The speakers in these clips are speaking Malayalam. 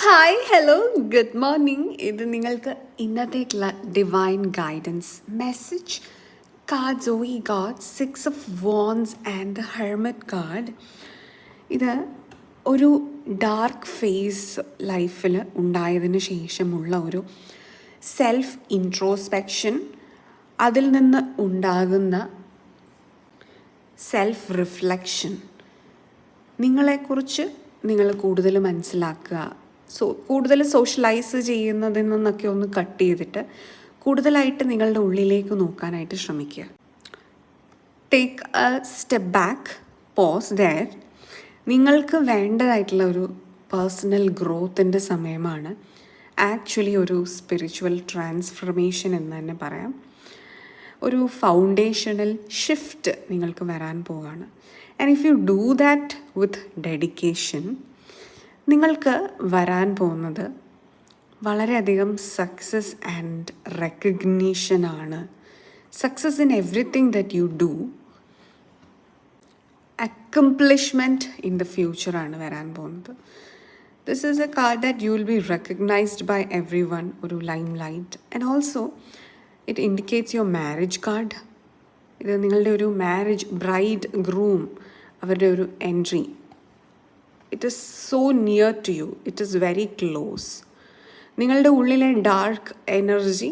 Hi hello good morning. ഇത് നിങ്ങൾക്ക് ഇന്നത്തേക്കുള്ള ഡിവൈൻ ഗൈഡൻസ് മെസ്സേജ് കാർഡ്സ്. ഓ ഈ God 6 of Wands and the hermit card. ഇത് ഒരു ഡാർക്ക് ഫേസ് ലൈഫിൽ ഉണ്ടായതിനു ശേഷമുള്ള ഒരു സെൽഫ് ഇൻട്രോസ്പെക്ഷൻ, അതിൽ നിന്ന് ഉണ്ടാകുന്ന സെൽഫ് റിഫ്ലക്ഷൻ, നിങ്ങളെക്കുറിച്ച് നിങ്ങൾ കൂടുതൽ മനസ്സിലാക്കുക. കൂടുതൽ സോഷ്യലൈസ് ചെയ്യുന്നതിൽ നിന്നൊക്കെ ഒന്ന് കട്ട് ചെയ്തിട്ട് കൂടുതലായിട്ട് നിങ്ങളുടെ ഉള്ളിലേക്ക് നോക്കാനായിട്ട് ശ്രമിക്കുക. Take a step back, pause there. നിങ്ങൾക്ക് വേണ്ടതായിട്ടുള്ള ഒരു പേഴ്സണൽ ഗ്രോത്തിൻ്റെ സമയമാണ്. ആക്ച്വലി ഒരു സ്പിരിച്വൽ ട്രാൻസ്ഫർമേഷൻ എന്ന് തന്നെ പറയാം. ഒരു ഫൗണ്ടേഷണൽ ഷിഫ്റ്റ് നിങ്ങൾക്ക് വരാൻ പോവുകയാണ്. And if you do that with dedication, നിങ്ങൾക്ക് വരാൻ പോകുന്നത് വളരെയധികം സക്സസ് ആൻഡ് റെക്കഗ്നീഷനാണ്. Success in everything that you do, accomplishment in the ഫ്യൂച്ചറാണ് വരാൻ പോകുന്നത്. This is a card that you will be recognized by everyone, ഒരു limelight. And also it indicates your marriage card. ഇത് നിങ്ങളുടെ ഒരു മാരേജ് ബ്രൈഡ് ഗ്രൂം, അവരുടെ ഒരു entry. It is so near to you, it is very close. നിങ്ങളുടെ ഉള്ളിലെ ഡാർക്ക് എനർജി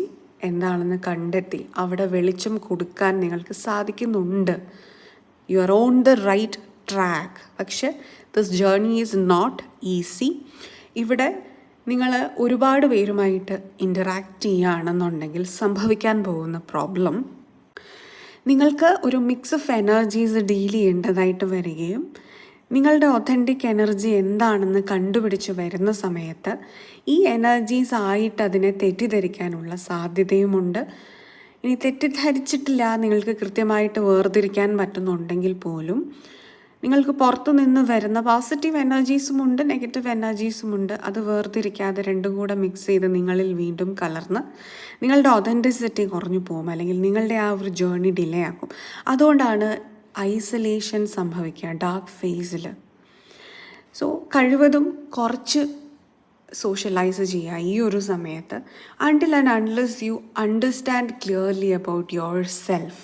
എന്താണെന്ന് കണ്ടെത്തി അവിടെ വെളിച്ചം കൊടുക്കാൻ നിങ്ങൾക്ക് സാധിക്കുന്നുണ്ട്. You are on the right track. പക്ഷെ this journey is not easy. ഇവിടെ നിങ്ങൾ ഒരുപാട് പേരുമായിട്ട് ഇൻറ്ററാക്റ്റ് ചെയ്യുകയാണെന്നുണ്ടെങ്കിൽ സംഭവിക്കാൻ പോകുന്ന പ്രോബ്ലം, നിങ്ങൾക്ക് ഒരു മിക്സ് ഓഫ് എനർജീസ് ഡീൽ ചെയ്യേണ്ടതായിട്ട് വരികയും നിങ്ങളുടെ ഒതൻറ്റിക് എനർജി എന്താണെന്ന് കണ്ടുപിടിച്ച് വരുന്ന സമയത്ത് ഈ എനർജീസ് ആയിട്ട് അതിനെ തെറ്റിദ്ധരിക്കാനുള്ള സാധ്യതയുമുണ്ട്. ഇനി തെറ്റിദ്ധരിച്ചിട്ടില്ല, നിങ്ങൾക്ക് കൃത്യമായിട്ട് വേർതിരിക്കാൻ പറ്റുന്നുണ്ടെങ്കിൽ പോലും നിങ്ങൾക്ക് പുറത്തു നിന്ന് വരുന്ന പോസിറ്റീവ് എനർജീസുമുണ്ട്, നെഗറ്റീവ് എനർജീസുമുണ്ട്. അത് വേർതിരിക്കാതെ രണ്ടും കൂടെ മിക്സ് ചെയ്ത് നിങ്ങളിൽ വീണ്ടും കലർന്ന് നിങ്ങളുടെ ഒതൻറ്റിസിറ്റി കുറഞ്ഞു പോകും, അല്ലെങ്കിൽ നിങ്ങളുടെ ആ ഒരു ജേർണി ഡിലേ ആക്കും. അതുകൊണ്ടാണ് ഐസൊലേഷൻ സംഭവിക്കുക ഡാർക്ക് ഫേസിൽ. സോ കഴിവതും കുറച്ച് സോഷ്യലൈസ് ചെയ്യുക ഈ ഒരു സമയത്ത്, until and unless you understand clearly about your self.